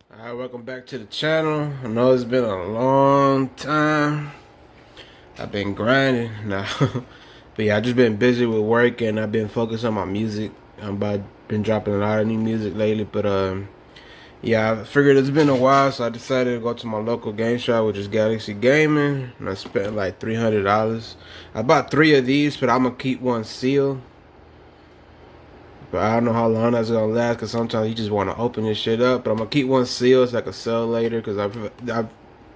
Alright, welcome back to the channel. I know it's been a long time. I've been grinding now. But yeah, I just been busy with work and I've been focused on my music. Been dropping a lot of new music lately, but yeah, I figured it's been a while, so I decided to go to my local game shop, which is Galaxy Gaming, and I spent like $300. I bought 3 of these, but I'm gonna keep one sealed. But I don't know how long that's gonna last, because sometimes you just want to open this shit up. But I'm gonna keep one sealed so I can sell later, because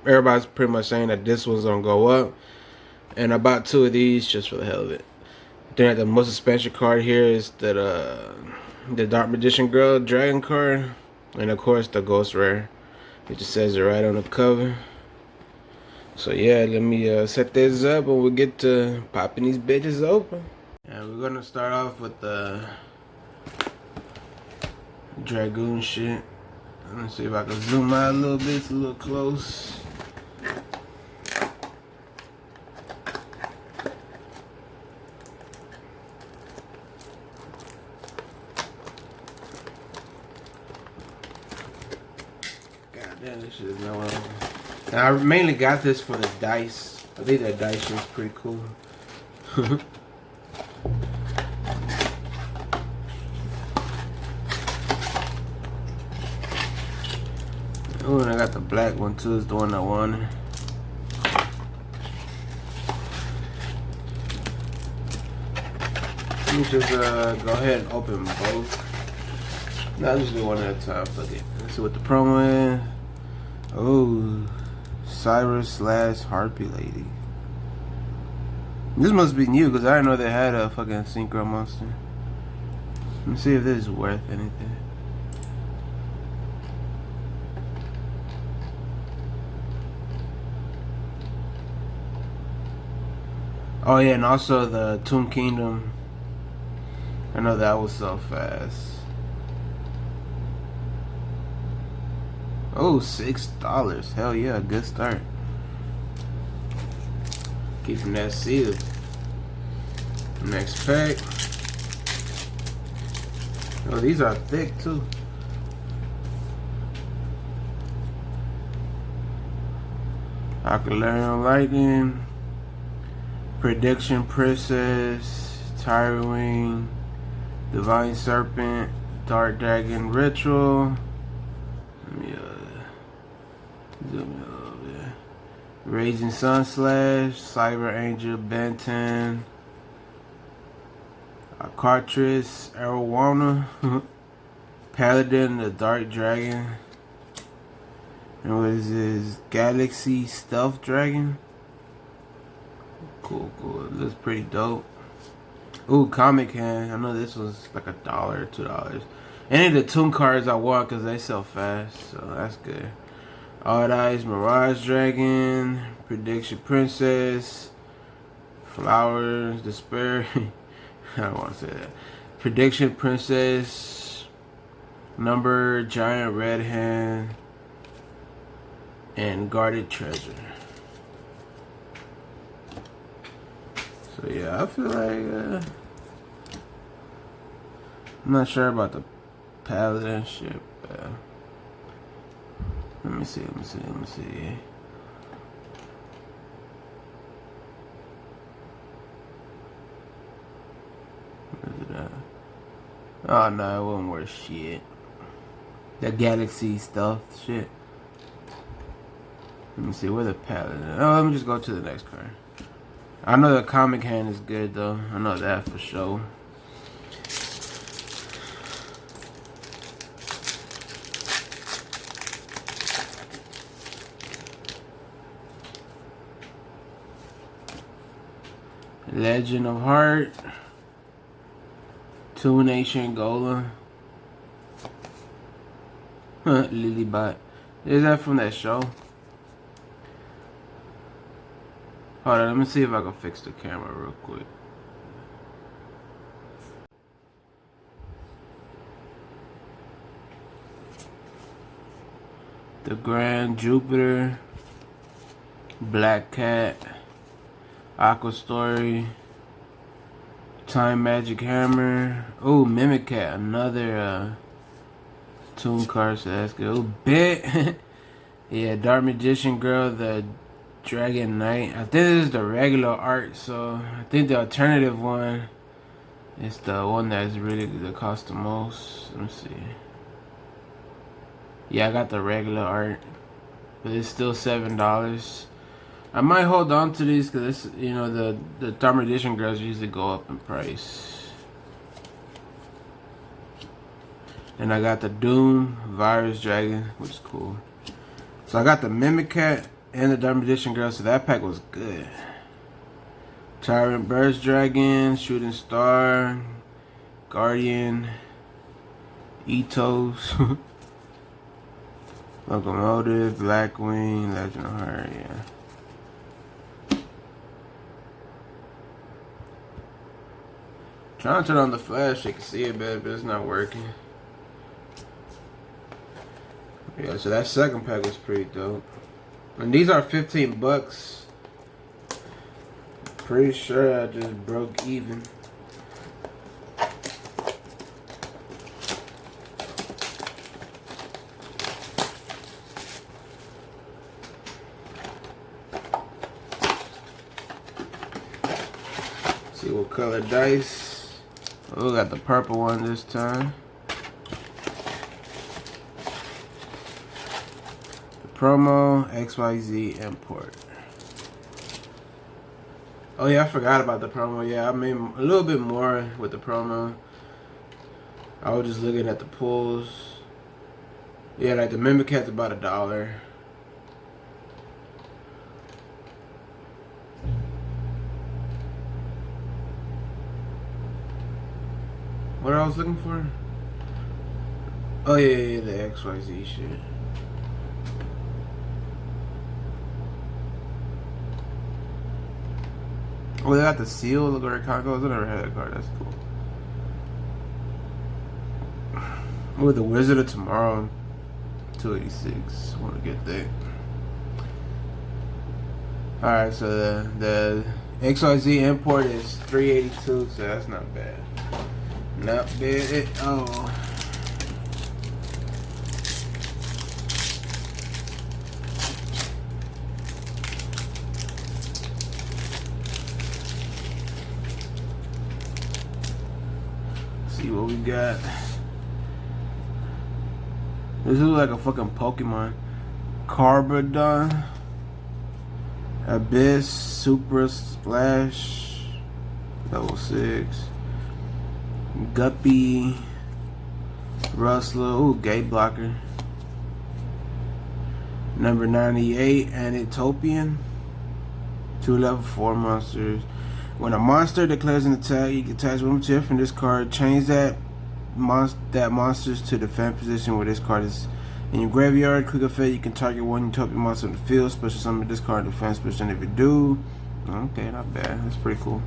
everybody's pretty much saying that this one's gonna go up. And I bought 2 of these just for the hell of it. Then the most expensive card here is the Dark Magician Girl Dragon card, and of course the Ghost Rare. It just says it right on the cover. So yeah, let me set this up and we'll get to popping these bitches open. And we're gonna start off with the Dragoon shit. Let me see if I can zoom out a little bit. It's a little close. God damn, this shit is no one. Now, I mainly got this for the dice. I think that dice shit's pretty cool. Oh, and I got the black one too. It's the one I wanted. Let me just go ahead and open both. No, I'll just do one at a time. Fuck it. Let's see what the promo is. Oh, Cyrus / Harpy Lady. This must be new because I didn't know they had a fucking synchro monster. Let me see if this is worth anything. Oh yeah, and also the Tomb Kingdom. I know that was so fast. Oh, $6. Hell yeah, good start. Keeping that sealed. Next pack. Oh, these are thick too. Ocularian Lightning. Prediction Princess. Tyrwing. Divine Serpent. Dark Dragon Ritual. Let me zoom in a little bit. Raging Sun Slash, Cyber Angel, Benton, Cartridge, Arowana, Paladin, the Dark Dragon, and what is this? Galaxy Stealth Dragon. Cool, cool. It looks pretty dope. Ooh, Comic Hand. I know this was like $1 or $2. Any of the Toon cards I want because they sell fast, so that's good. Odd Eyes, Mirage Dragon, Prediction Princess, Flowers, Despair. I don't want to say that. Prediction Princess, Number, Giant Red Hand, and Guarded Treasure. So yeah, I feel like I'm not sure about the Paladin shit, but let me see. What is it at? Oh no, it wasn't worth shit. The Galaxy stuff shit. Let me see, where the Paladin? Oh, let me just go to the next card. I know the Comic Hand is good though. I know that for sure. Legend of Heart, Toon Nation Golem, Lilybot. Is that from that show? Hold on, let me see if I can fix the camera real quick. The Grand Jupiter, Black Cat, Aqua Story, Time Magic Hammer. Oh, Mimic Cat, another Tune card, so that's good. Ooh, Bet. Yeah, Dark Magician Girl, the Dragon Knight. I think this is the regular art, so I think the alternative one is the one that's really that cost the most. Let me see. Yeah, I got the regular art, but it's still $7. I might hold on to these because this, you know, the Dark Magician Girls usually go up in price. And I got the Doom Virus Dragon, which is cool. So I got the Mimic Cat and the Dark Magician Girl, so that pack was good. Tyrant Burst Dragon, Shooting Star, Guardian, Ethos, Locomotive, Blackwing, Legend of Her, yeah. Trying to turn on the flash so you can see it better, but it's not working. Yeah, so that second pack was pretty dope. And these are $15. Pretty sure I just broke even. See what color dice. Oh, we got the purple one this time. Promo XYZ import. Oh yeah, I forgot about the promo. Yeah, I made a little bit more with the promo. I was just looking at the pulls. Yeah, like the Mimic Cat's about $1. What I was looking for? Oh yeah, the XYZ shit. Oh, they got the seal. Look at the Conco's. I never had that card. That's cool. With the Wizard of Tomorrow, 286. I want to get that. Alright, so the XYZ import is 382, so that's not bad. Not bad at all. See what we got. This looks like a fucking Pokemon. Carbodon, Abyss, Super Splash, level 6. Guppy, Rustler, ooh, Gate Blocker. Number 98, Anitopian. 2 level 4 monsters. When a monster declares an attack, you can attach one material from this card. Change that monsters to defend position where this card is in your graveyard. Quick effect, you can target one Utopia monster in the field. Special summon this card defense position if you do. Okay, not bad. That's pretty cool.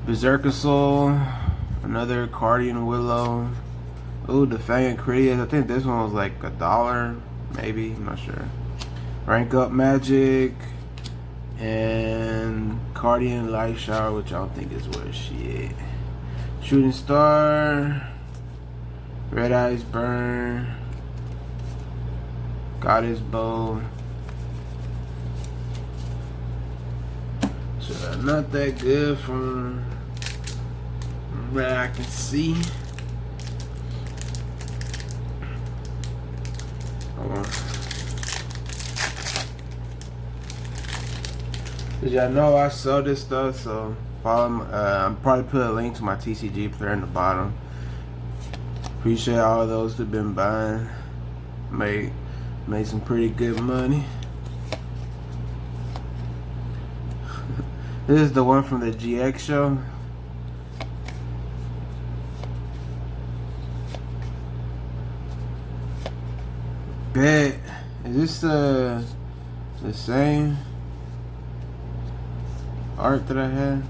Berserker Soul. Another Guardian Willow. Ooh, Defiant Critias. I think this one was like $1, maybe. I'm not sure. Rank Up Magic. And Guardian Light Shower, which I don't think is worth shit. Shooting Star. Red Eyes Burn. Goddess Bow. So not that good from what I can see. Cause y'all know I sell this stuff, so follow. I'm probably put a link to my TCG player in the bottom. Appreciate all of those who've been buying. Made some pretty good money. This is the one from the GX show. Bet. Is this the same art that I had?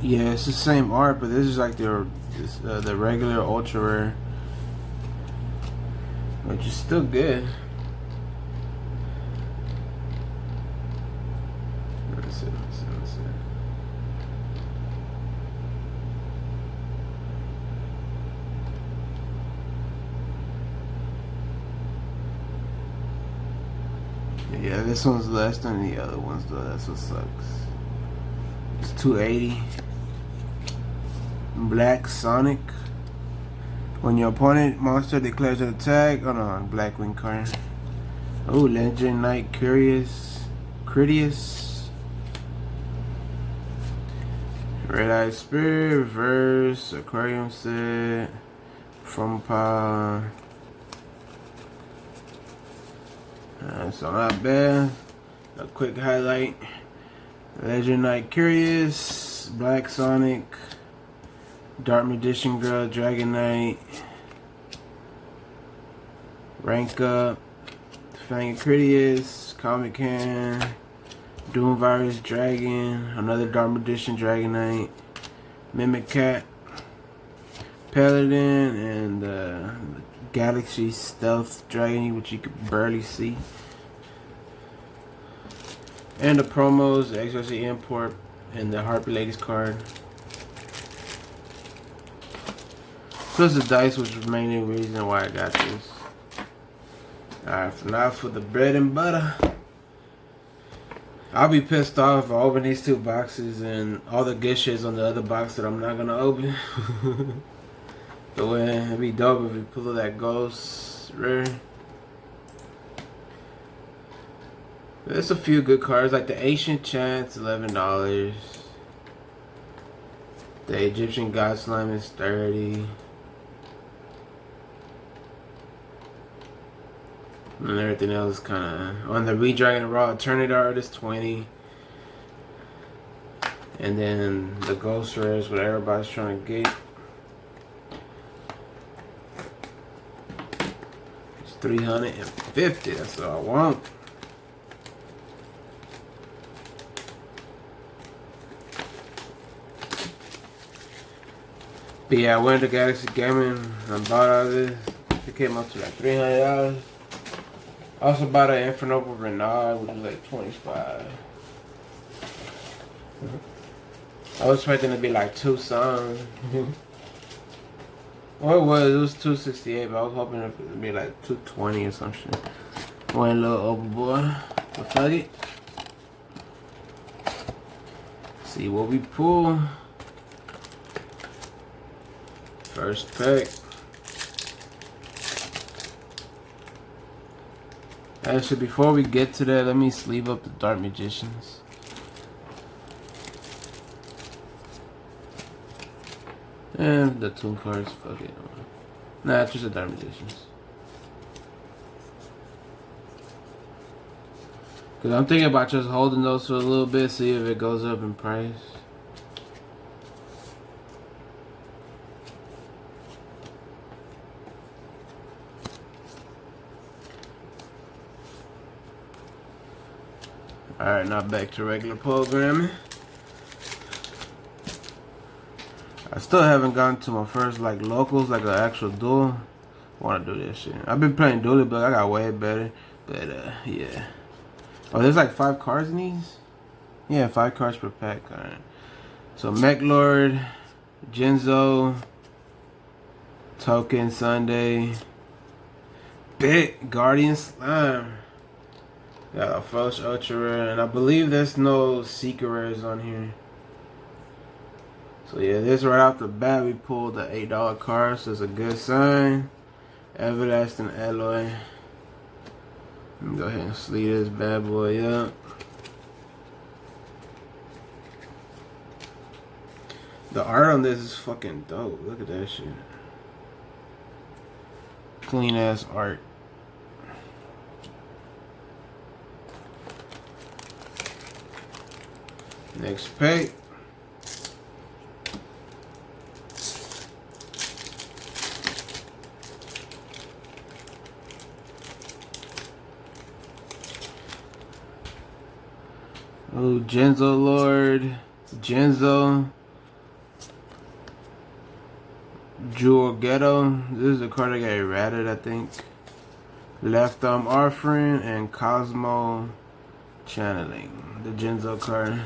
Yeah, it's the same art, but this is like the regular ultra rare, which is still good. Let's see. Yeah, this one's less than the other ones though. That's what sucks. It's 280. Black Sonic. When your opponent monster declares an attack, oh no, Blackwing card. Oh, Legend Knight Critias. Red Eye Spirit, Reverse, Aquarium Set, From Power. So not bad. A quick highlight. Legend Knight Curious, Black Sonic, Dark Magician Girl, Dragon Knight, Rank Up, Fang Critias, Comic Hand, Doom Virus Dragon, another Dark Magician Dragon Knight, Mimic Cat, Paladin, and Galaxy Stealth Dragon, which you could barely see. And the promos, the XRC Import, and the Harpy Ladies card. Plus the dice, which was mainly the reason why I got this. Alright, for now for the bread and butter. I'll be pissed off if I open these two boxes and all the good shit's on the other box that I'm not gonna open. But it'd be dope if we pull that ghost rare. There's a few good cards like the Ancient Chance, $11. The Egyptian God Slime is $30. And everything else kind of on the Redragon Raw Eternity Art is $20. And then the Ghost Rares, what everybody's trying to get. It's $350. That's all I want. But yeah, I went to Galaxy Gaming and bought all this. It came up to like $300. I also bought an Infernoble Renard, which was like $25. I was expecting it to be like two songs. Well, it was $268, but I was hoping it would be like $220 or some shit. Went a little overboard, but fuck it. See what we pull. First pack. Actually, before we get to that, let me sleeve up the Dark Magicians. And the Toon cards, fuck it. Nah, it's just the Dark Magicians. Cause I'm thinking about just holding those for a little bit, see if it goes up in price. Alright, now back to regular programming. I still haven't gotten to my first like locals, like an actual duel. I want to do this shit. I've been playing duel, but I got way better. But yeah. Oh, there's like 5 cards in these? Yeah, 5 cards per pack. Alright. So Mech Lord, Genzo, Token Sunday, Bit Guardian Slime. Got a Frost Ultra Rare, and I believe there's no secret rares on here. So yeah, this right off the bat, we pulled the $8 card, so it's a good sign. Everlasting Alloy. Let me go ahead and sleeve this bad boy up. The art on this is fucking dope. Look at that shit. Clean ass art. Next pack. Oh, Genzo Lord, Genzo, Jewel Ghetto. This is the card that got errated, I think. Left Arm Offering and Cosmo Channeling. The Genzo card.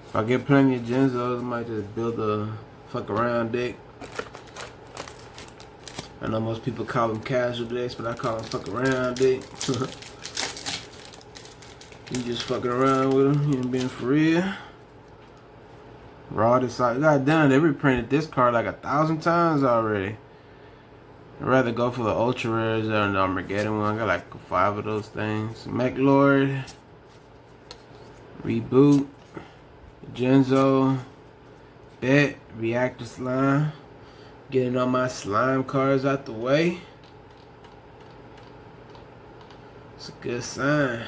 If I get plenty of Genzos, I might just build a fuck around deck. I know most people call them casual decks, but I call them fuck around deck. You just fucking around with them. You ain't being for real. Raw decided. God damn, they reprinted this card like 1,000 times already. I'd rather go for the ultra rares than the Armageddon one. I got like 5 of those things. Mech Lord, Reboot, Genzo, Bet, Reactor Slime. Getting all my slime cards out the way. It's a good sign.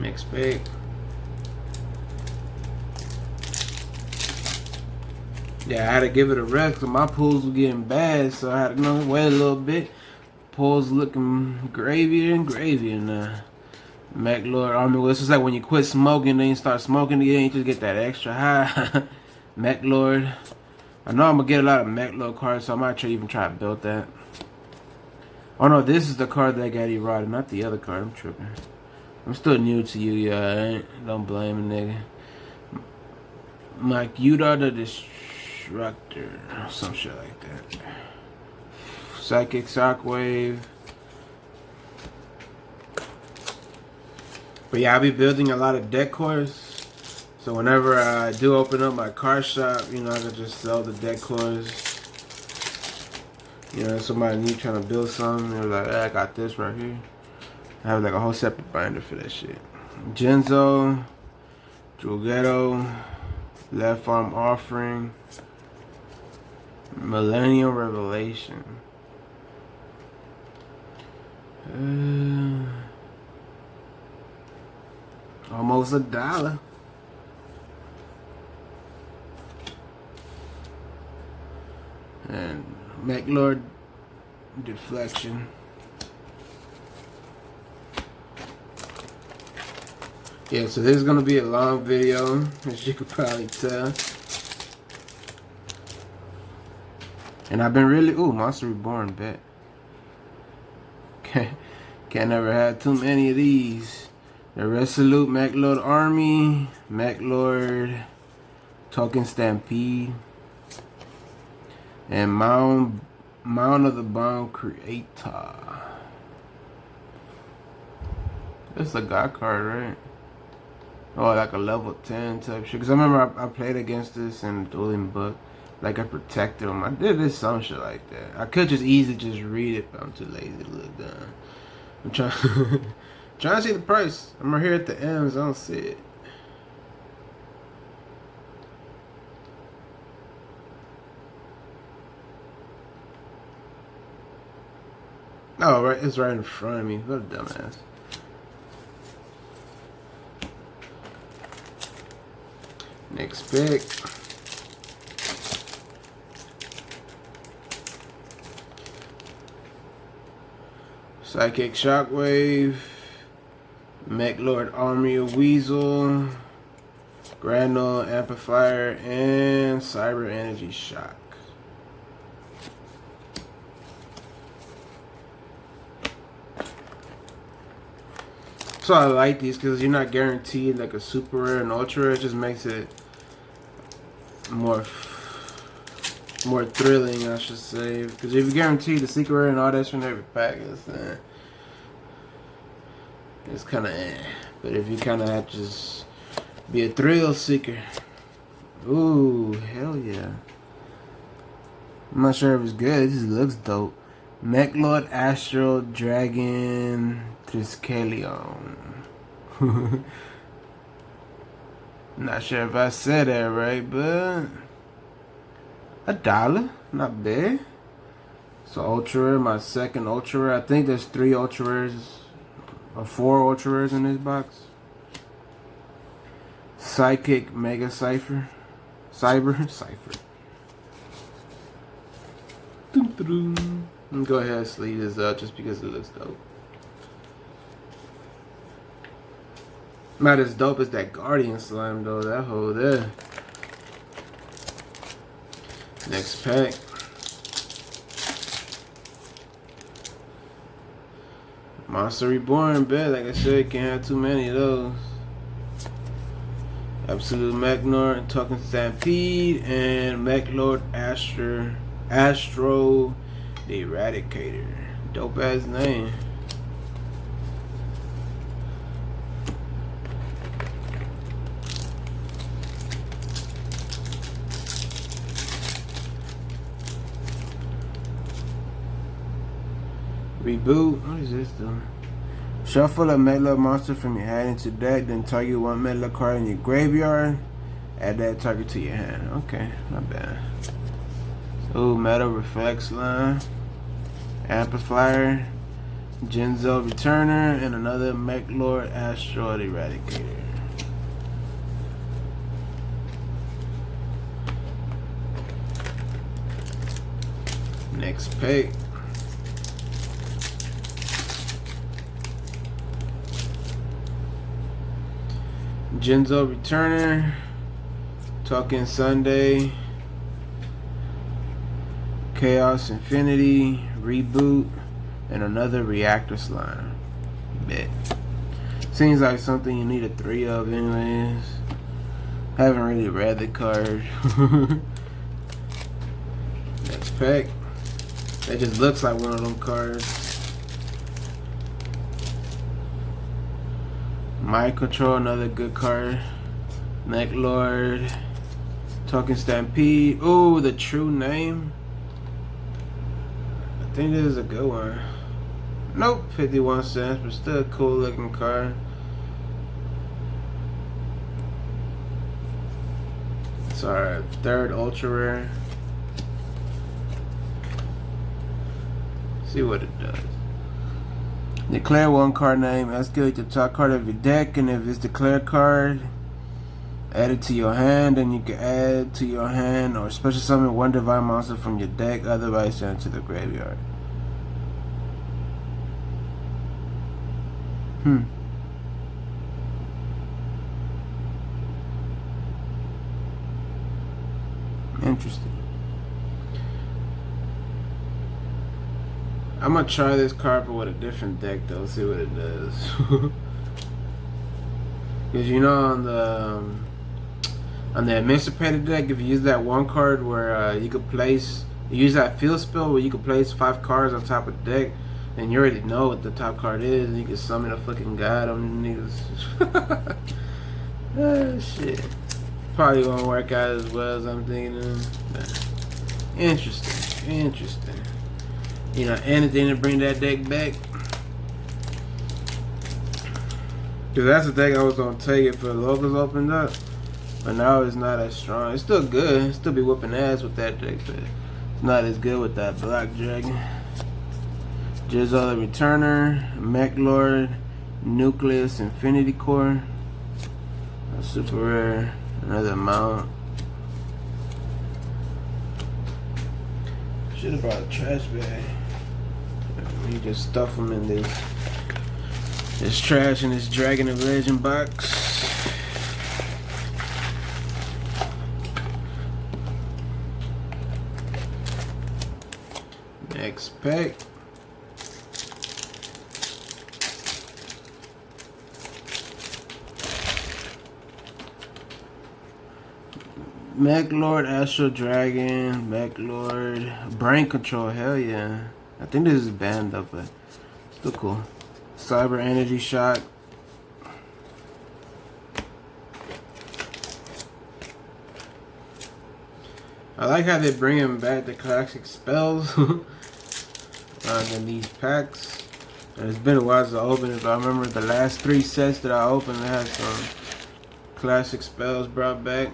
Mixed pick. Yeah, I had to give it a rest because my pools were getting bad, so I had to wait a little bit. Pools looking gravier and gravier now. Mech Lord Army. Well, it's just like when you quit smoking, then you start smoking again, you just get that extra high. Mech Lord. I know I'm gonna get a lot of Mech Lord cards, so I might even try to build that. Oh no, this is the card that got eroded, not the other card. I'm tripping. I'm still new to you, yeah. Don't blame a nigga. Mike Yuda the Destructor, some shit like that. Psychic Shockwave. But yeah, I'll be building a lot of deck cores. So whenever I do open up my card shop, you know, I can just sell the deck cores. You know, somebody new trying to build something, they're like, hey, I got this right here. I have like a whole separate binder for that shit. Genzo, Drogetto, Left Arm Offering, Millennium Revelation. Almost $1. And Mech Lord Deflection. Yeah, so this is gonna be a long video, as you could probably tell. And I've been really Monster Reborn, bet. Can't never have too many of these. The Resolute Mech Lord Army, Mech Lord Token Stampede, and Mound of the Bomb Creator. That's a god card, right? Oh, like a level 10 type shit. Cause I remember I played against this in Dueling Book. Like I protected him. I did this some shit like that. I could just easily just read it, but I'm too lazy to look down. I'm trying trying to see the price. I'm right here at the M's. I don't see it. Oh, right, it's right in front of me. What a dumbass. Next pick. Psychic Shockwave, Mech Lord Army of Weasel, Granule Amplifier, and Cyber Energy Shock. So I like these because you're not guaranteed like a super rare and ultra rare. It just makes it more thrilling, I should say. Because if you guarantee the secret rare and all that from every pack, it's kind of But if you kind of have to just be a thrill seeker, ooh, hell yeah. I'm not sure if it's good. It just looks dope. Mech Lord Astral Dragon Triskelion. Not sure if I said that right, but $1, not bad. So ultra rare, my second ultra rare. I think there's 3 ultra rares or 4 ultra rares in this box. Psychic Mega Cyber. Let me go ahead and sleeve this up just because it looks dope. Not as dope as that Guardian Slime though, that hole there. Next pack. Monster Reborn, bet. Like I said, can't have too many of those. Absolute Mechlord, Talking Stampede, and Mechlord Astro the Eradicator. Dope ass name. Reboot. What is this doing? Shuffle a Mechlord monster from your hand into deck, then target one Mechlord card in your graveyard. Add that target to your hand. Okay, not bad. Ooh, Metal Reflex line. Amplifier. Genzo Returner, and another Mechlord Astro the Eradicator. Next pick. Genzo Returner, Talking Sunday, Chaos Infinity, Reboot, and another Reactor Slime. Bet. Seems like something you need a 3 of anyways. Haven't really read the card. Next pack. That just looks like one of them cards. Mind Control, another good card. Mechlord, Talking Stampede. Ooh, the true name. I think this is a good one. Nope, 51 cents, but still a cool looking card. It's our third ultra rare. See what it does. Declare one card name, escalate the top card of your deck, and if it's declared card, add it to your hand, and you can add to your hand or special summon one divine monster from your deck, otherwise send it to the graveyard. Interesting. I'm gonna try this card but with a different deck though, see what it does. Because you know on the emancipated deck, if you use that one card where you could place, you use that field spell where you could place 5 cards on top of the deck, and you already know what the top card is, and you can summon a fucking god on niggas. Oh shit. Probably won't work out as well as I'm thinking. Interesting. Interesting. You know, anything to bring that deck back. Because that's the deck I was going to take if the locals opened up. But now it's not as strong. It's still good. It'll still be whooping ass with that deck. But it's not as good with that Black Dragon. Jizzle the Returner. Mechlord. Nucleus Infinity Core. A super rare. Another mount. Should have brought a trash bag. You just stuff them in this trash in this Dragon of Legend box. Next pack. Mechlord, Astro Dragon, Mechlord, Brain Control, hell yeah. I think this is banned up, but still cool. Cyber Energy Shot. I like how they're bringing back the classic spells in these packs. And it's been a while since I opened it, but I remember the last 3 sets that I opened, they had some classic spells brought back.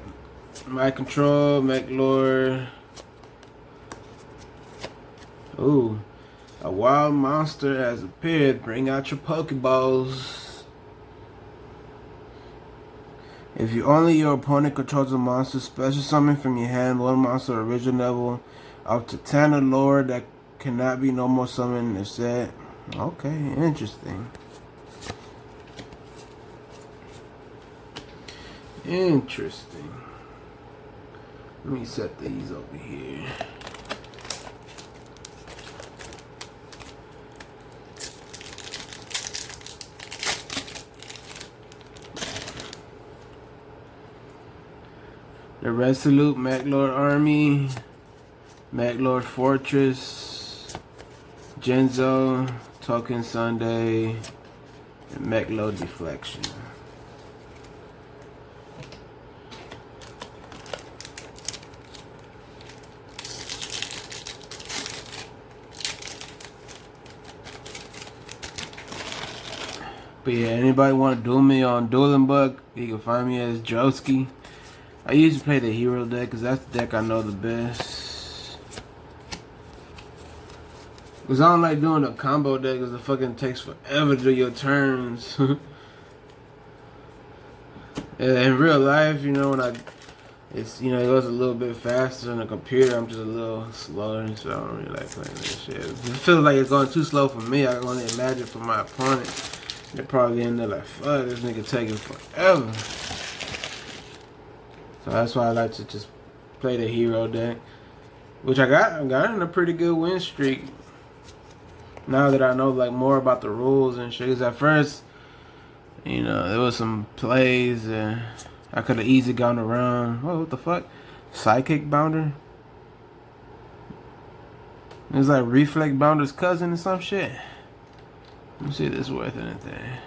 Mind Control, Mechlord. Ooh. A wild monster has appeared. Bring out your Pokeballs. If your opponent controls a monster, special summon from your hand one monster original level up to 10 or lower that cannot be no more summoned in the set. Okay, interesting. Interesting. Let me set these over here. Irresolute, Maclord Army, Maclord Fortress, Genzo, Token Sunday, and Maclord Deflection. But yeah, anybody want to duel me on Dueling Buck, you can find me as Drosky. I usually play the hero deck because that's the deck I know the best. Because I don't like doing a combo deck because it fucking takes forever to do your turns. In real life, you know, it goes a little bit faster on the computer. I'm just a little slower, so I don't really like playing this shit. If it feels like it's going too slow for me, I can only imagine for my opponent. They're probably in there like, fuck, this nigga taking forever. So that's why I like to just play the hero deck, which I got in a pretty good win streak. Now that I know like more about the rules and shit. 'Cause at first, you know, there was some plays and I could have easily gone around. Whoa, what the fuck? Psychic Bounder? It's like Reflect Bounder's cousin or some shit. Let me see if this is worth anything.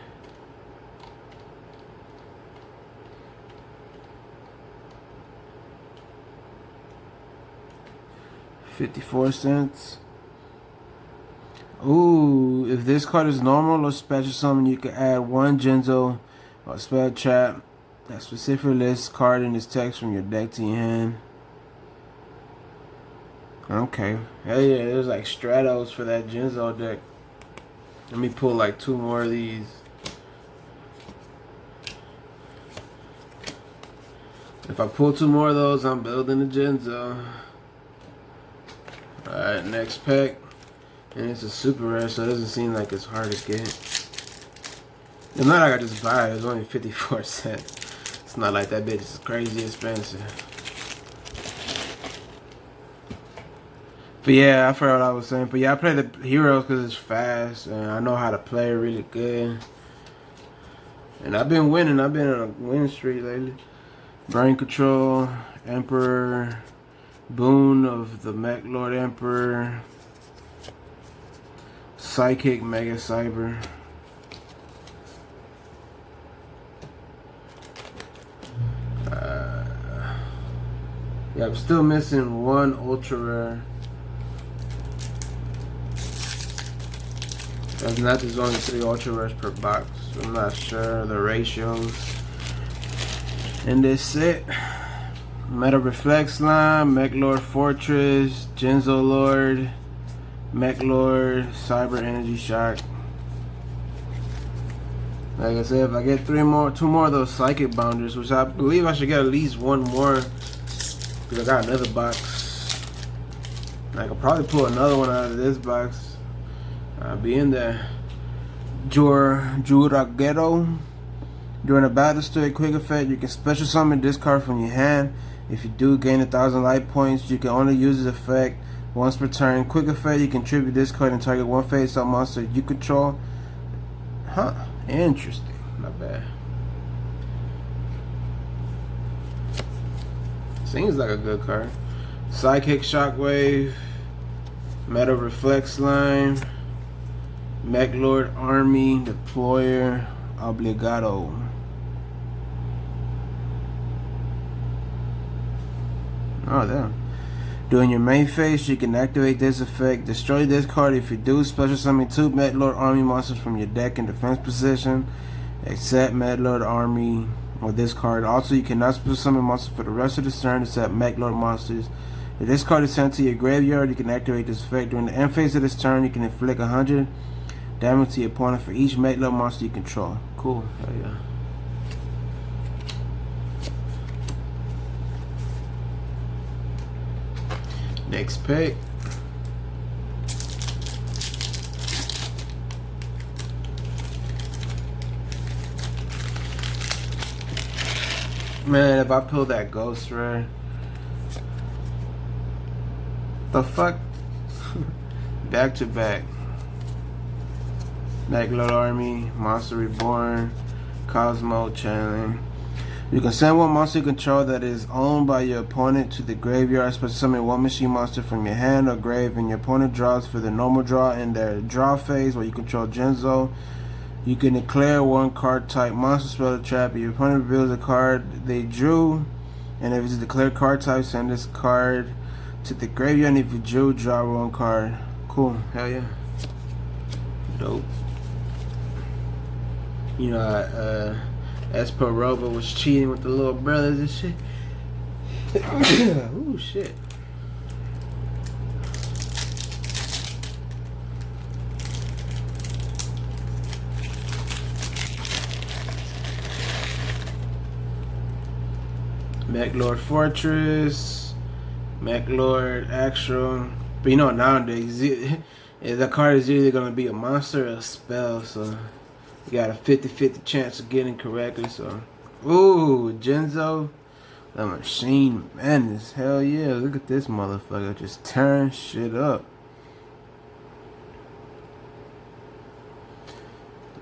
$0.54. Ooh, if this card is normal or special summon, you can add one Genzo or spell trap that specifically lists card in this text from your deck to your hand. Okay. Hell yeah, there's like Stratos for that Genzo deck. Let me pull like 2 more of these. If I pull 2 more of those, I'm building a Genzo. Alright, next pack. And it's a super rare, so it doesn't seem like it's hard to get. It's not like I just buy it, it's only 54 cents. It's not like that bitch is crazy expensive. But yeah, I forgot what I was saying. But yeah, I play the heroes because it's fast and I know how to play really good. And I've been winning. I've been on a winning streak lately. Brain Control, Emperor, Boon of the Maclord Emperor, Psychic Mega Cyber. Yeah, I'm still missing 1 ultra rare. As not, there's only 3 ultra rares per box. I'm not sure the ratios in this set. Meta Reflex Line, Maclord Fortress, Genzo Lord, Maclord, Cyber Energy Shock. Like I said, if I get 2 more of those Psychic Bounders, which I believe I should get at least 1 more, because I got another box. I could probably pull another one out of this box. I'll be in there. Juragero. During a battle stage quick effect, you can special summon this card from your hand. If you do, gain 1,000 life points. You can only use this effect once per turn. Quick effect, you can tribute this card and target 1 face-up monster you control. Huh, interesting. Not bad. Seems like a good card. Psychic Shockwave, Meta Reflex Line, Maclord Army, Deployer, Obligado. Oh, damn. During your main phase, you can activate this effect. Destroy this card. If you do, special summon 2 Maclord Army monsters from your deck in defense position, except Maclord Army or this card. Also, you cannot special summon monsters for the rest of the turn except Maclord monsters. If this card is sent to your graveyard, you can activate this effect. During the end phase of this turn, you can inflict 100 damage to your opponent for each Maclord monster you control. Cool. Hell yeah. Next pick. Man, if I pull that ghost rare, the fuck? Back to back. Maclord Army, Monster Reborn, Cosmo channeling. You can send one monster you control that is owned by your opponent to the graveyard. Special summon one machine monster from your hand or grave, and your opponent draws for the normal draw in their draw phase while you control Genzo. You can declare one card type monster spell to trap. Your opponent reveals a card they drew, and if it's a declared card type, send this card to the graveyard. And if you drew, draw one card. Cool. Hell yeah. Dope. You know, Esperova was cheating with the little brothers and shit. Ooh, shit. MechLord Fortress, MechLord Actual. But you know, nowadays, the card is either going to be a monster or a spell, so you got a 50-50 chance of getting correctly. So, ooh, Genzo, the Machine Madness. Hell yeah, look at this motherfucker just tearing shit up.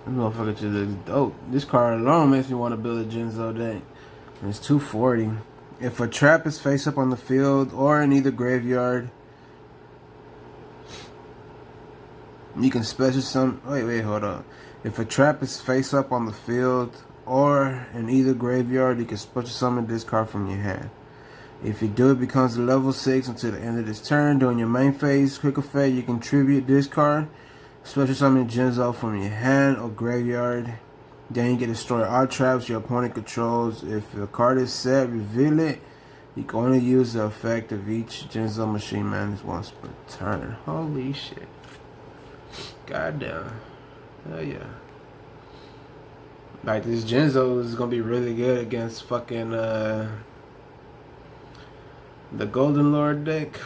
This motherfucker just looks dope. This card alone makes me want to build a Genzo deck. And it's 240. If a trap is face up on the field or in either graveyard, you can special summon. Wait, hold on. If a trap is face up on the field or in either graveyard, you can special summon this card from your hand. If you do, it becomes a level 6 until the end of this turn. During your main phase, quick effect, you can tribute this card. Special summon Genzo from your hand or graveyard. Then you can destroy all traps your opponent controls. If the card is set, reveal it. You can only use the effect of each Genzo Machine Madness once per turn. Holy shit. Goddamn. Hell yeah. Like, this Genzo is gonna be really good against fucking the Golden Lord deck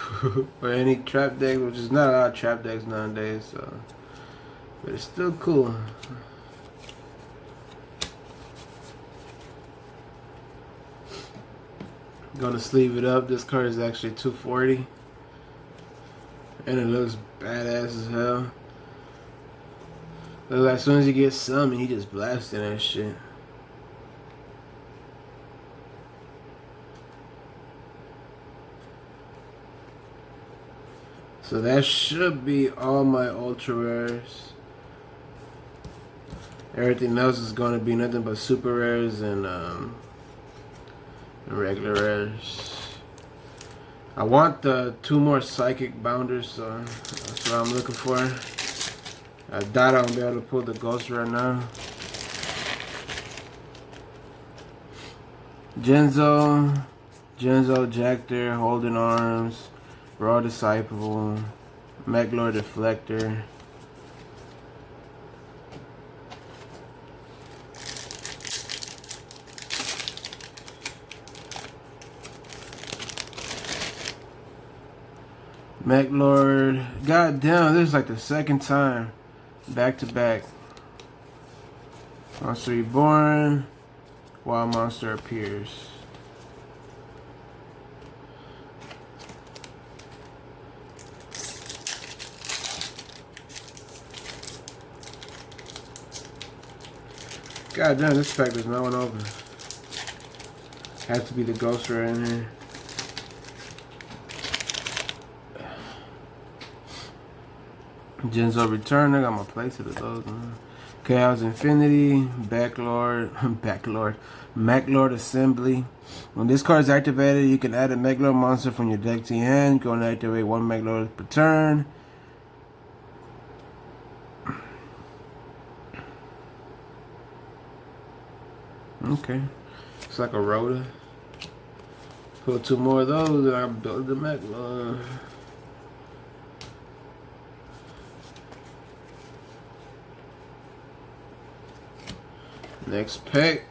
or any trap deck, which is not a lot of trap decks nowadays, so, but it's still cool. Gonna sleeve it up. This card is actually 240 and it looks badass as hell. Looks like as soon as he gets summoned, he just blasting that shit. So that should be all my ultra rares. Everything else is gonna be nothing but super rares and regular rares. I want the 2 more psychic bounders, so that's what I'm looking for. I doubt I'll be able to pull the ghost right now. Genzo, Jactor, Holding Arms, Raw Disciple, MechLord Deflector. MechLord. God damn, this is like the second time back to back. Monster Reborn. Wild Monster appears. God damn, this pack is not one open. Has to be the ghost right in here. Genzo Return, I got my playset of those. Chaos Infinity, MechLord Assembly. When this card is activated, you can add a MechLord monster from your deck to your hand. Go and activate 1 MechLord per turn. Okay. It's like a Rhoda. Put 2 more of those and I build the MechLord. Next pack.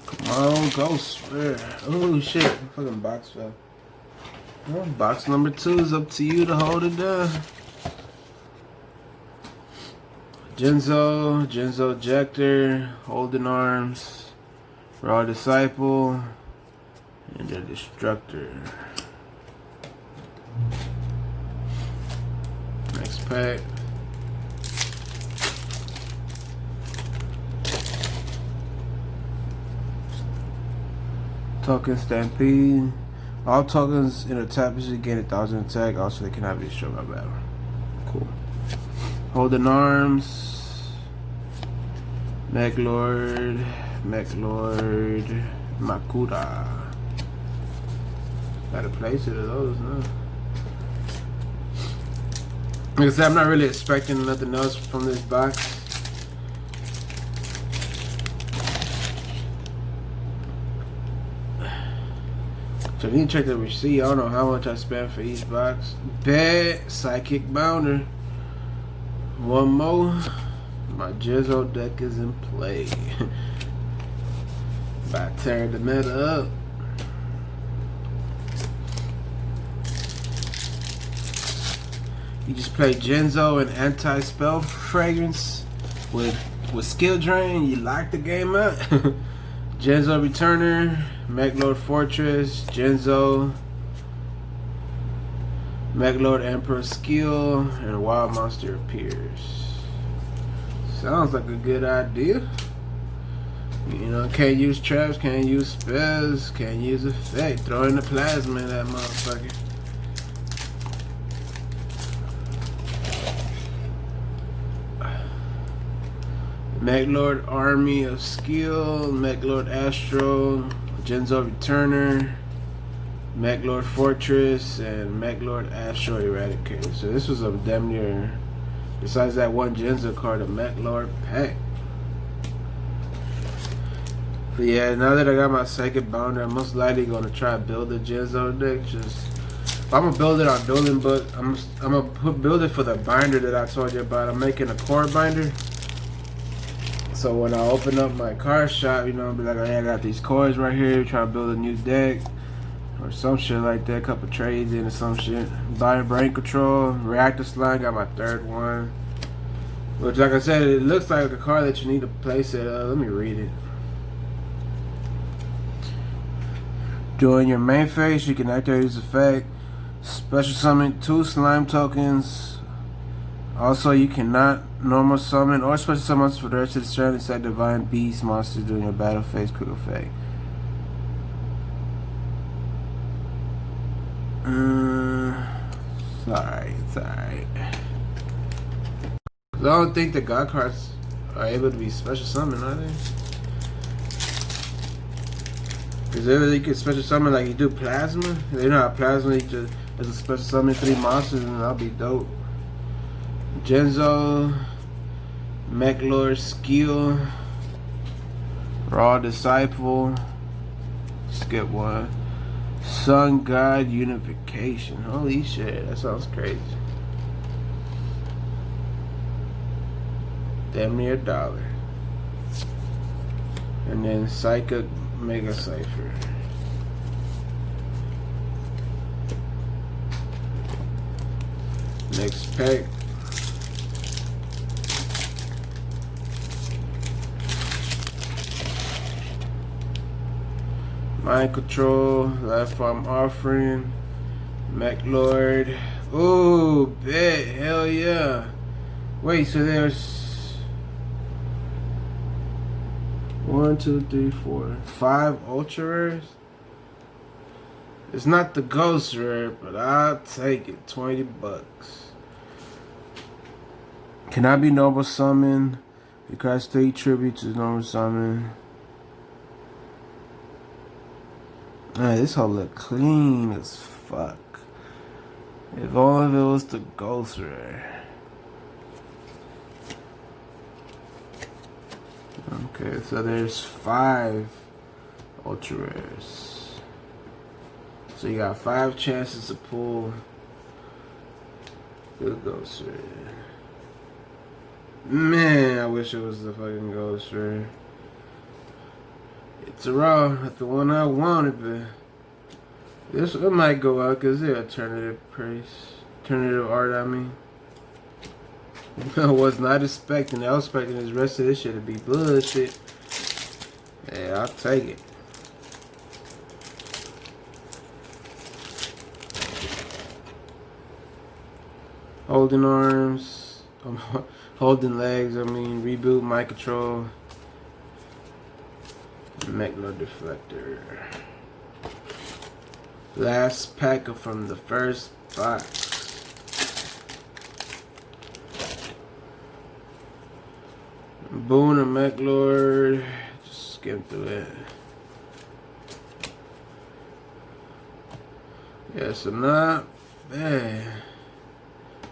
Come on, Ghost. Oh shit. Fucking box fell. Well, box number 2 is up to you to hold it down. Genzo Jactor, Holding Arms, Raw Disciple, and the Destructor. Next pack. Token Stampede. All tokens in a tap position gain 1,000 attack. Also, they cannot be destroyed by battle. Cool. Holding Arms. Mech Lord. Makura. Gotta place it of those, no? Like I said, I'm not really expecting nothing else from this box. So if you check the receipt, I don't know how much I spent for each box. Bad Psychic Bounder. One more. My Jizzo deck is in play. About to tear the meta up. You just play Genzo and Anti-Spell Fragrance with Skill Drain. You lock the game up. Genzo Returner, Mech-Lord Fortress, Genzo, Mech-Lord Emperor Skill, and a Wild Monster appears. Sounds like a good idea. You know, can't use traps, can't use spells, can't use effect. Throw in the plasma in that motherfucker. Mech-Lord Army of Skill, Mech-Lord Astro, Genzo Returner, Mech-Lord Fortress, and Mech-Lord Astro Eradicator. So this was a damn near, besides that one Genzo card, a Mech-Lord pack. But yeah, now that I got my second bounder, I'm most likely gonna try to build a Genzo deck. If I'm gonna build it on building book, I'm gonna build it for the binder that I told you about. I'm making a core binder. So when I open up my card shop, you know, I'll be like, oh yeah, I got these cores right here, try to build a new deck. Or some shit like that, a couple trades in or some shit. Buy Brain Control, Reactor Slime, got my third one. Which, like I said, it looks like a card that you need to place it. Let me read it. During your main phase, you can activate this effect. Special summon 2 slime tokens. Also, you cannot normal summon or special summon monsters for the rest of the turn inside Divine Beast monsters during your battle phase quick effect. It's alright. Cause I don't think the God cards are able to be special summoned, are they? Cause if you can special summon like you do Plasma, you know how Plasma you just as a special summon 3 monsters and that'll be dope. Genzo, Mech-Lord Skill, Raw Disciple, skip one. Sun God Unification. Holy shit, that sounds crazy. Damn near $1. And then Psychic Mega Cypher. Next pack. Mind Control, Life Farm Offering, Mech-Lord. Ooh, bet, hell yeah. Wait, so there's 1, 2, 3, 4, 5 ultra rares? It's not the ghost rare, but I'll take it. $20. Cannot be normal summon. You cast 3 tribute to normal summon. Man, this whole look clean as fuck. If all of it was the ghost rare. Okay, so there's 5 ultra rares. So you got 5 chances to pull the ghost rare. Man, I wish it was the fucking ghost rare. It's a raw, not the one I wanted, but this it might go out because they're alternative price, alternative art. I mean, I was not expecting. I was expecting this rest of this shit to be bullshit. Yeah, I'll take it. Holding arms, holding legs, reboot, mic control, Meglo deflector. Last pack from the first box. Boone and McLord. Just skim through it. Yeah, so not bad,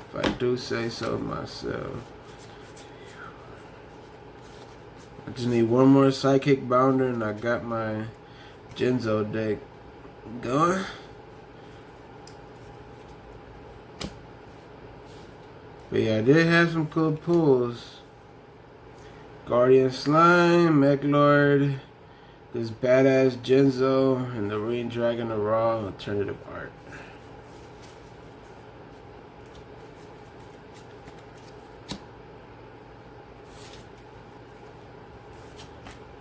if I do say so myself. I just need one more Psychic Bounder and I got my Genzo deck going. But yeah, I did have some cool pulls. Guardian Slime, McLord, this badass Genzo, and the Rain Dragon of Raw alternative art.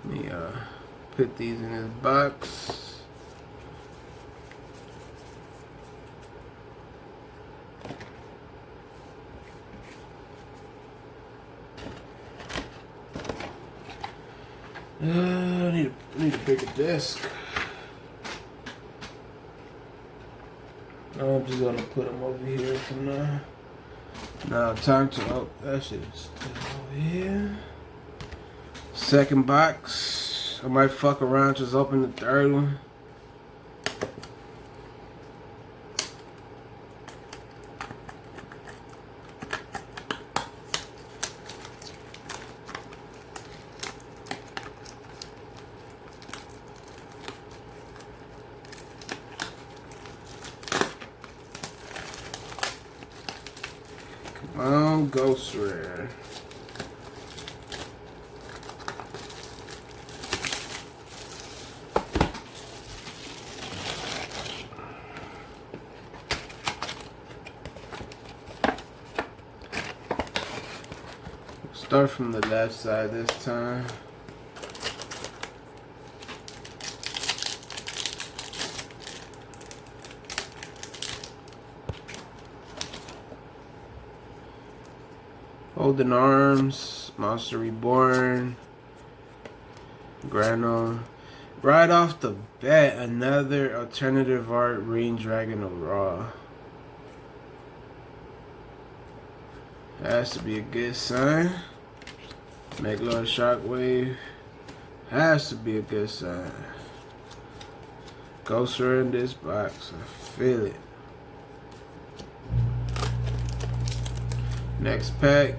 Let me put these in this box. I need a bigger desk. I'm just gonna put them over here for now. Now time to, oh, that shit is still over here. Second box. I might fuck around, just open the third one. Come on, Ghost Rare. Start from the left side this time. Holding Arms, Monster Reborn, Grano. Right off the bat, another alternative art Rain Dragon of Raw. Has to be a good sign. Megalo Shockwave. Has to be a good sign. Ghoster in this box. I feel it. Next pack.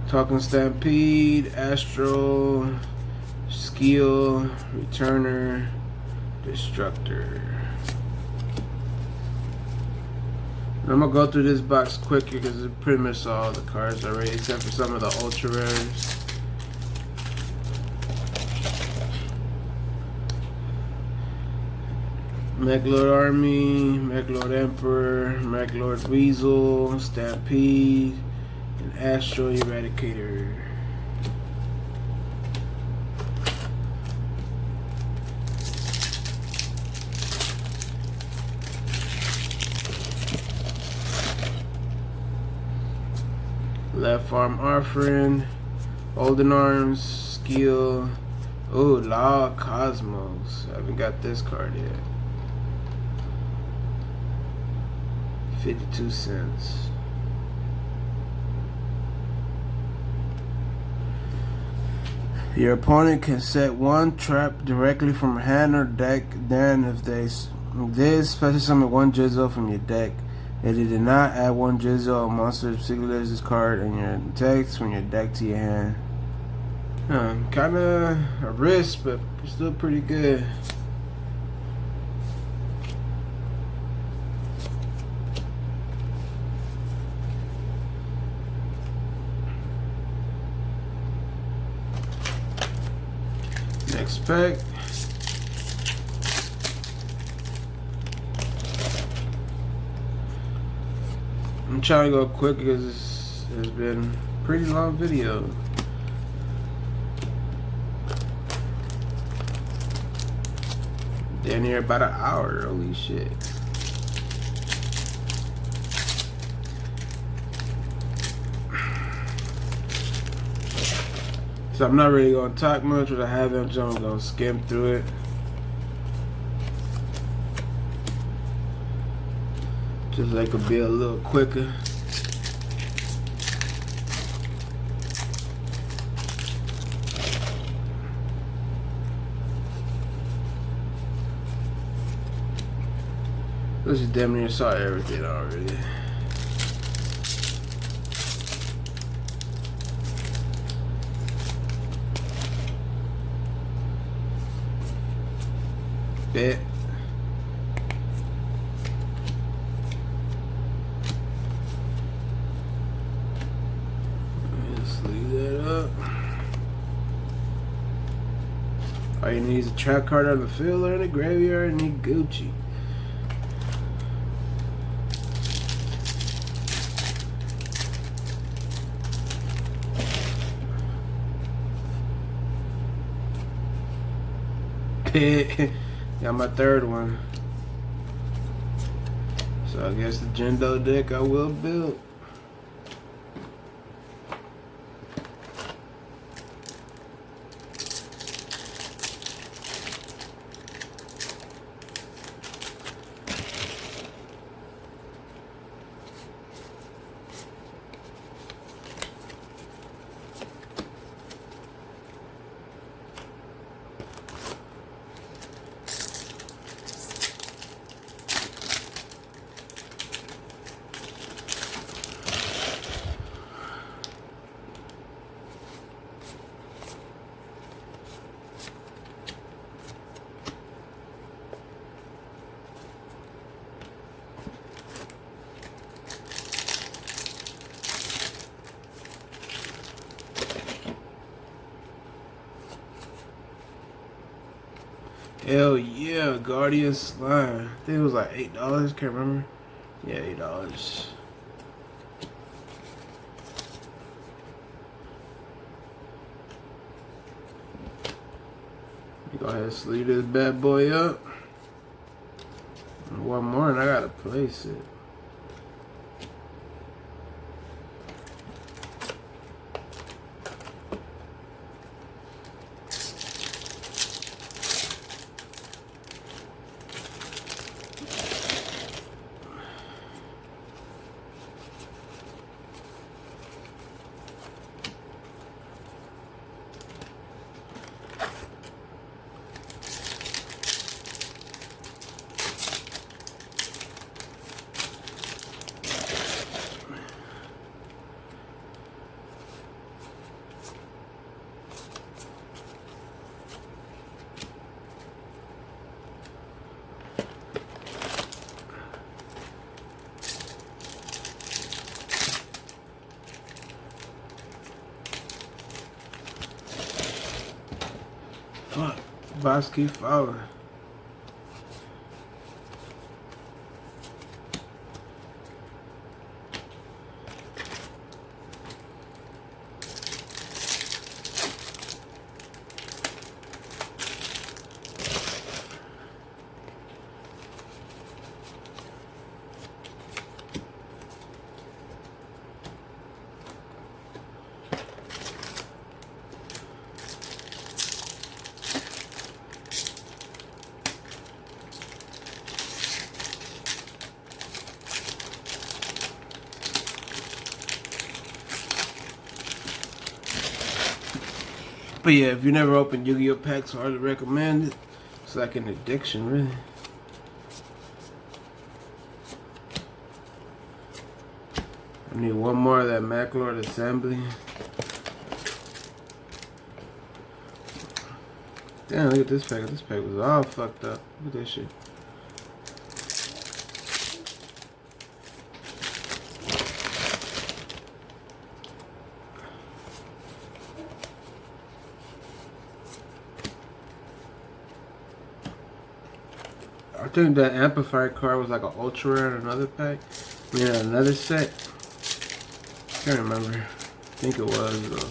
Talking Stampede, Astro, Skill, Returner, Destructor. I'm gonna go through this box quicker because it pretty much saw all the cards already, except for some of the ultra rares. Megalord Army, Megalord Emperor, Megalord Weasel, Stampede, and Astro Eradicator. Left Arm Arfrin, Golden Arms, Skill. Ooh, Law Cosmos. I haven't got this card yet. 52 cents. Your opponent can set one trap directly from hand or deck. Then, if they did, special summon one Jizzle from your deck. If they did not, add one Jizzle or monster particular this card in your text from your deck to your hand. Kind of a risk, but still pretty good. Next pack. I'm trying to go quick because it's been a pretty long video. Damn near about an hour. Holy shit. So I'm not really gonna talk much. What I have, I'm just gonna skim through it. Just so it could be a little quicker. This is damn near saw everything already. Bet. Just leave that up. All you need is a track card on the field or in the graveyard and you Gucci. Got my third one. So I guess the Jendo deck I will build. Hell yeah, Guardian Slime. I think it was like $8, can't remember. Yeah, $8. Go ahead and sleeve this bad boy up. And one more and I gotta place it. Fuck, box keep falling. But yeah, if you never opened Yu-Gi-Oh packs, I highly recommend it. It's like an addiction, really. I need one more of that Maclord assembly. Damn, look at this pack. This pack was all fucked up. Look at this shit. I think that amplifier card was like an ultra rare in another pack. Yeah, another set. Can't remember. I think it was though.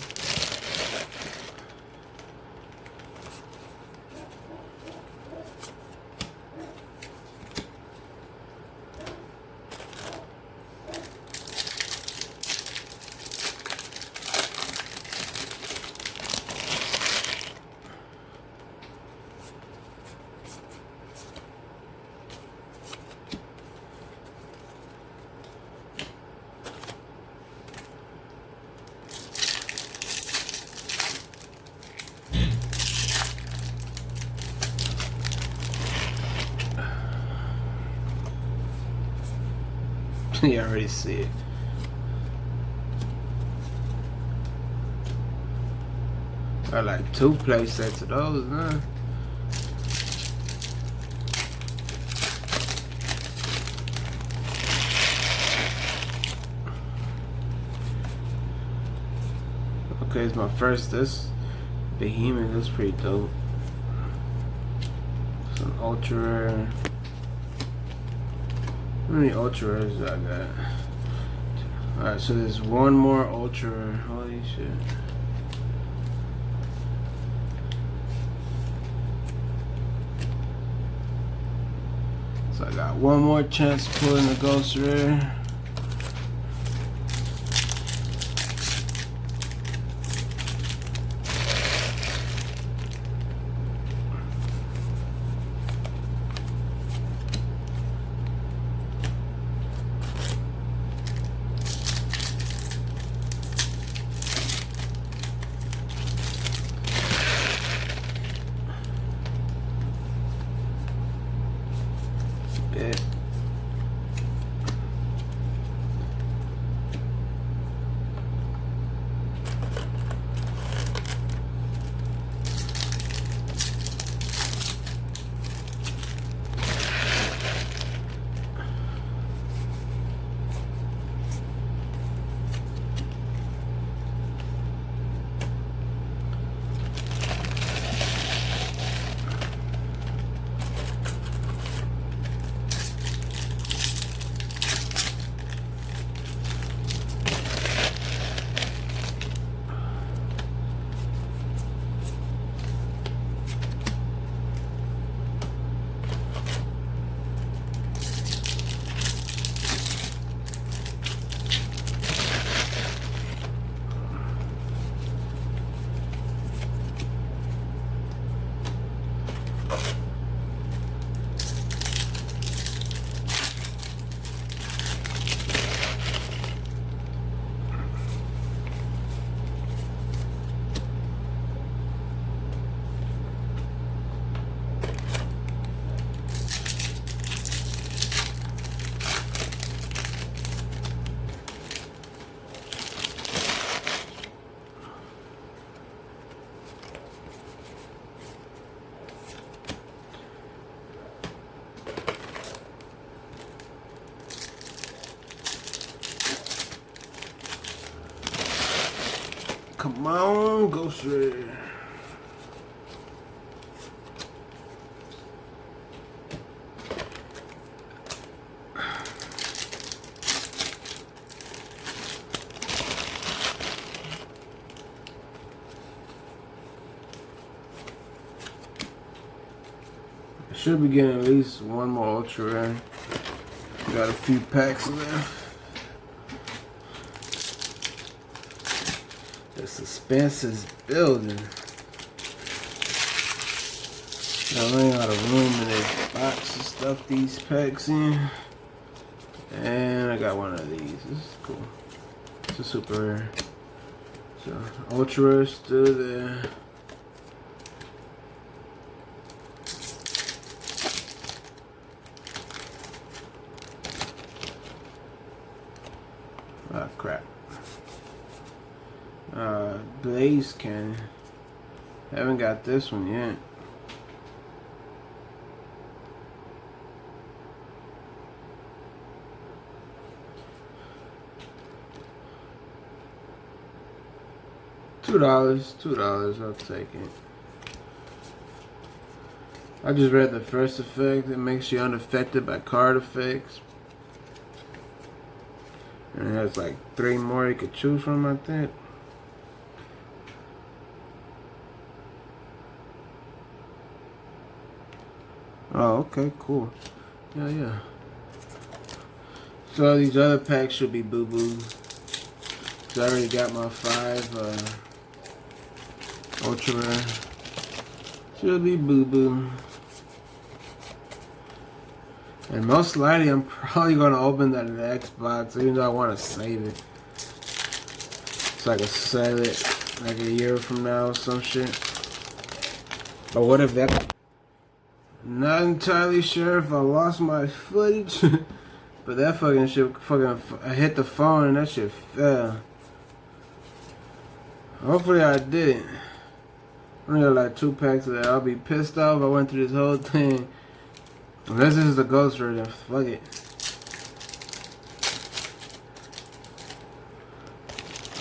You already see it. Got like 2 play sets of those, huh? Okay, it's my first. This Behemoth is pretty dope. Some ultra rare. How many ultra rares do I got? Alright, so there's one more ultra rare. Holy shit. So I got one more chance to pull in the ghost rare. Yeah. Come on, Ghost Rare. I should be getting at least one more ultra rare. Got a few packs left. The suspense is building. I ran out of room in this box to stuff these packs in. And I got one of these. This is cool. It's a super rare. So, ultra rare still there. Ah, crap. Blaze Cannon. Haven't got this one yet. $2, I'll take it. I just read the first effect. It makes you unaffected by card effects. And it has like 3 more you could choose from, I think. Oh, okay, cool. Yeah. So these other packs should be boo-boo. So I already got my 5 ultra rare. Should be boo-boo. And most likely I'm probably going to open that in the Xbox, even though I want to save it. So I can sell it like a year from now or some shit. But what if that... Not entirely sure if I lost my footage. But that fucking shit I hit the phone and that shit fell. Hopefully I didn't. I only got like 2 packs of that. I'll be pissed off. I went through this whole thing. Unless this is the ghost version. Fuck it.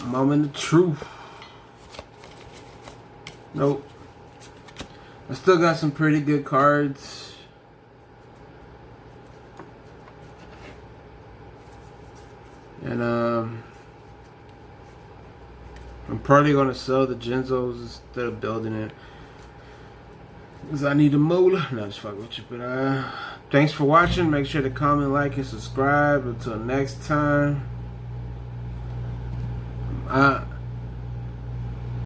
Moment of truth. Nope. I still got some pretty good cards. And I'm probably gonna sell the Genzos instead of building it. Because I need a moolah. No, just fuck with you. But thanks for watching. Make sure to comment, like, and subscribe. Until next time.